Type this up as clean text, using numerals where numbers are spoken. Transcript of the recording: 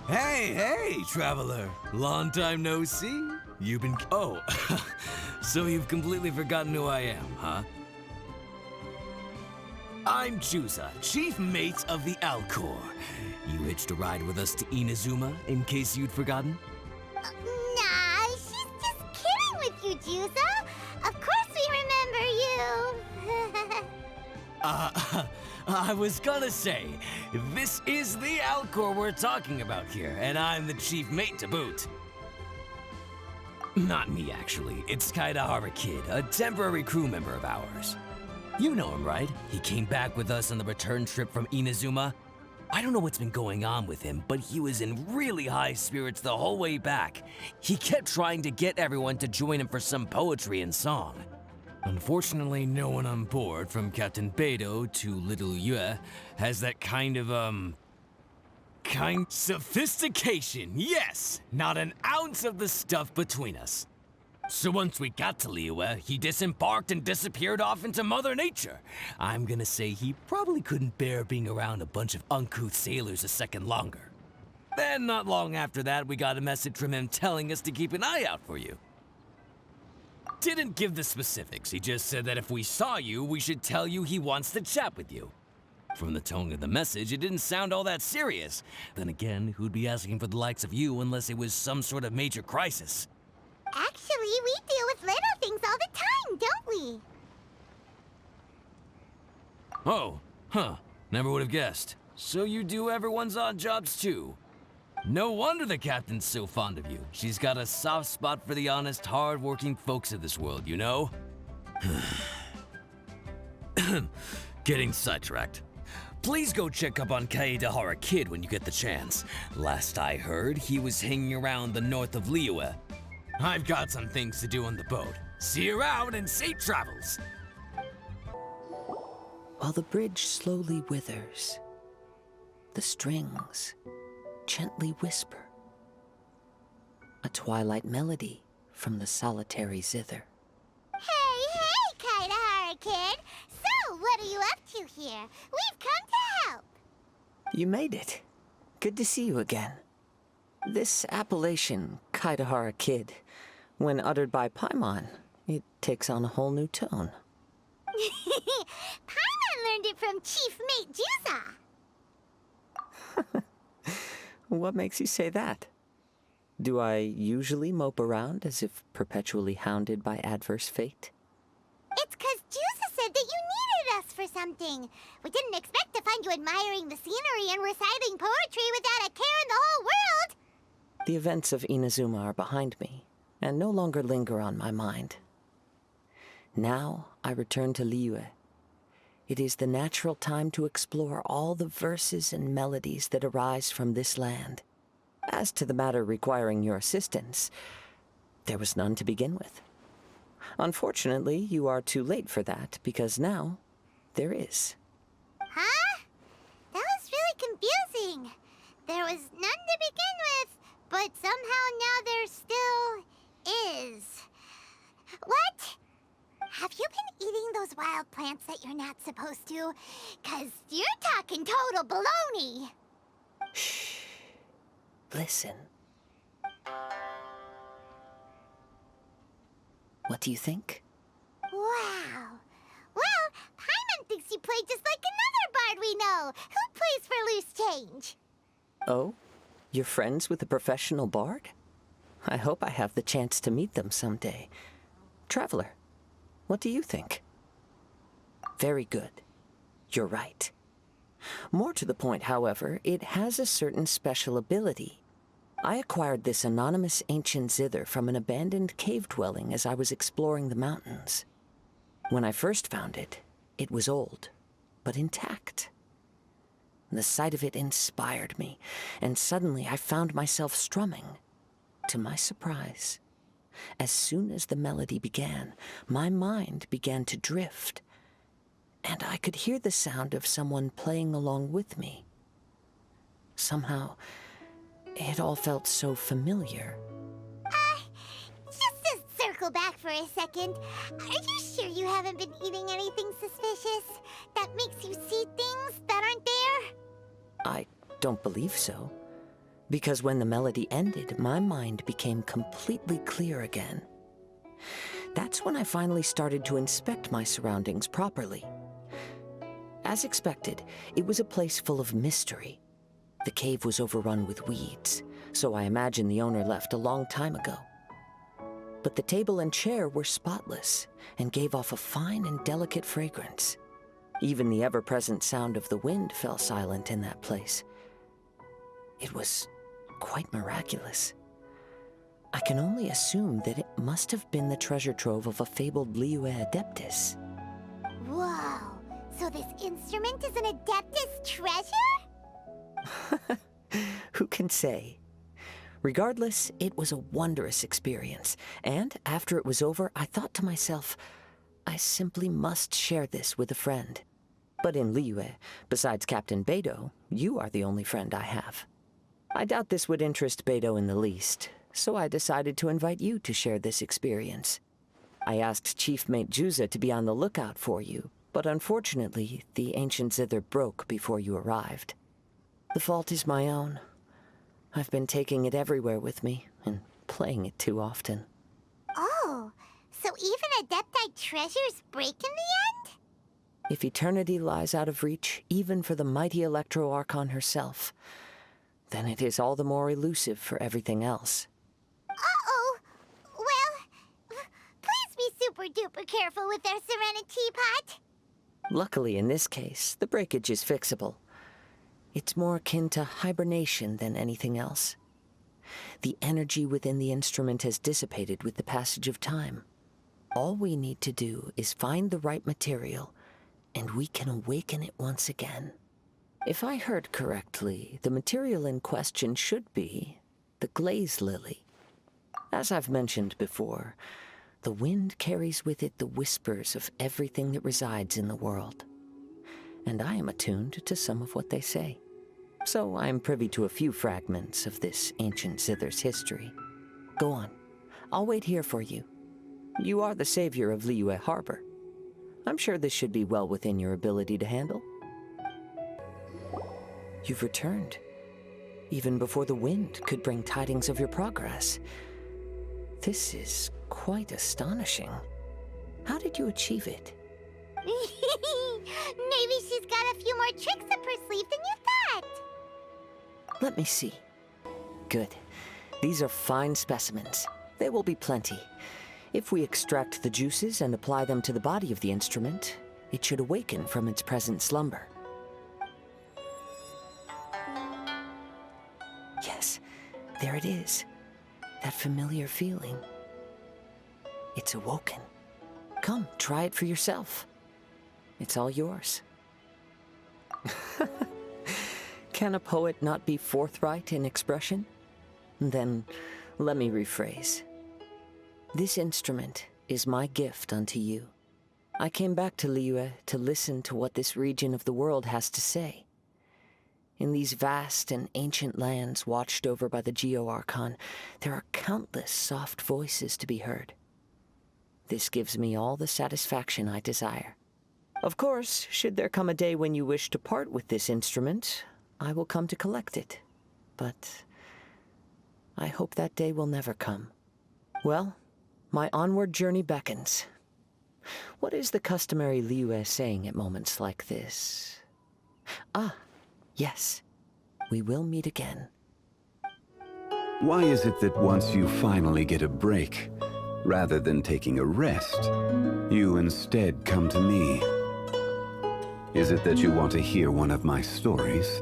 Hey, traveler. Long time no see. You've been... Oh, so you've completely forgotten who I am, huh? I'm Kazuha, chief mate of the Alcor. You hitched a ride with us to Inazuma, in case you'd forgotten? Nah, she's just kidding with you, Kazuha. Of course we remember you. I was gonna say, this is the Alcor we're talking about here, and I'm the chief mate to boot. Not me, actually. It's Kazuha Kid, a temporary crew member of ours. You know him, right? He came back with us on the return trip from Inazuma. I don't know what's been going on with him, but he was in really high spirits the whole way back. He kept trying to get everyone to join him for some poetry and song. Unfortunately, no one on board, from Captain Beidou to little Liyue, has that kind of, sophistication, yes! Not an ounce of the stuff between us. So once we got to Liyue, he disembarked and disappeared off into Mother Nature. I'm gonna say he probably couldn't bear being around a bunch of uncouth sailors a second longer. Then, not long after that, we got a message from him telling us to keep an eye out for you. Didn't give the specifics, he just said that if we saw you, we should tell you he wants to chat with you. From the tone of the message, it didn't sound all that serious. Then again, who'd be asking for the likes of you unless it was some sort of major crisis? Actually, we deal with little things all the time, don't we? Oh, huh. Never would have guessed. So you do everyone's odd jobs too. No wonder the captain's so fond of you. She's got a soft spot for the honest, hard-working folks of this world, you know? Getting sidetracked. Please go check up on Kazuha Kid when you get the chance. Last I heard, he was hanging around the north of Liyue. I've got some things to do on the boat. See you around and safe travels! While the bridge slowly withers, the strings gently whisper. A twilight melody from the solitary zither. Hey, Kazuha Kid. So, what are you up to here? We've come to help. You made it. Good to see you again. This appellation, Kazuha Kid, when uttered by Paimon, it takes on a whole new tone. Paimon learned it from Chief Mate Kazuha. What makes you say that? Do I usually mope around as if perpetually hounded by adverse fate? It's 'cause Kazuha said that you needed us for something. We didn't expect to find you admiring the scenery and reciting poetry without a care in the whole world. The events of Inazuma are behind me, and no longer linger on my mind. Now I return to Liyue. It is the natural time to explore all the verses and melodies that arise from this land. As to the matter requiring your assistance, there was none to begin with. Unfortunately, you are too late for that, because now there is. Huh? That was really confusing. There was none to begin with, but somehow now there still is. What? Have you been eating those wild plants that you're not supposed to? 'Cause you're talking total baloney. Shh. Listen. What do you think? Wow. Well, Paimon thinks you play just like another bard we know, who plays for loose change. Oh? You're friends with a professional bard? I hope I have the chance to meet them someday. Traveler, what do you think? Very good. You're right. More to the point, however, it has a certain special ability. I acquired this anonymous ancient zither from an abandoned cave dwelling as I was exploring the mountains. When I first found it, it was old, but intact. The sight of it inspired me, and suddenly I found myself strumming. To my surprise, as soon as the melody began, my mind began to drift, and I could hear the sound of someone playing along with me. Somehow, it all felt so familiar. Just to circle back for a second, are you sure you haven't been eating anything suspicious that makes you see things that aren't there? I don't believe so. Because when the melody ended, my mind became completely clear again. That's when I finally started to inspect my surroundings properly. As expected, it was a place full of mystery. The cave was overrun with weeds, so I imagine the owner left a long time ago. But the table and chair were spotless and gave off a fine and delicate fragrance. Even the ever-present sound of the wind fell silent in that place. It was quite miraculous. I can only assume that it must have been the treasure trove of a fabled Liyue Adeptus. Whoa, so this instrument is an Adeptus treasure? Who can say? Regardless, it was a wondrous experience, and after it was over, I thought to myself, I simply must share this with a friend. But in Liyue, besides Captain Beidou, you are the only friend I have. I doubt this would interest Beidou in the least, so I decided to invite you to share this experience. I asked Chief Mate Juza to be on the lookout for you, but unfortunately, the ancient zither broke before you arrived. The fault is my own. I've been taking it everywhere with me, and playing it too often. Oh, so even Adepti treasures break in the end? If eternity lies out of reach, even for the mighty Electro Archon herself, then it is all the more elusive for everything else. Uh-oh. Well, please be super-duper careful with their Serenity Teapot. Luckily, in this case, the breakage is fixable. It's more akin to hibernation than anything else. The energy within the instrument has dissipated with the passage of time. All we need to do is find the right material, and we can awaken it once again. If I heard correctly, the material in question should be the glaze lily. As I've mentioned before, the wind carries with it the whispers of everything that resides in the world. And I am attuned to some of what they say. So I am privy to a few fragments of this ancient zither's history. Go on. I'll wait here for you. You are the savior of Liyue Harbor. I'm sure this should be well within your ability to handle. You've returned, even before the wind could bring tidings of your progress. This is quite astonishing. How did you achieve it? Maybe she's got a few more tricks up her sleeve than you thought. Let me see. Good. These are fine specimens. There will be plenty. If we extract the juices and apply them to the body of the instrument, it should awaken from its present slumber. Yes, there it is. That familiar feeling. It's awoken. Come, try it for yourself. It's all yours. Can a poet not be forthright in expression? Then, let me rephrase. This instrument is my gift unto you. I came back to Liyue to listen to what this region of the world has to say. In these vast and ancient lands watched over by the Geo-Archon, there are countless soft voices to be heard. This gives me all the satisfaction I desire. Of course, should there come a day when you wish to part with this instrument, I will come to collect it. But I hope that day will never come. Well, my onward journey beckons. What is the customary Liyue saying at moments like this? Ah, yes. We will meet again. Why is it that once you finally get a break, rather than taking a rest, you instead come to me? Is it that you want to hear one of my stories?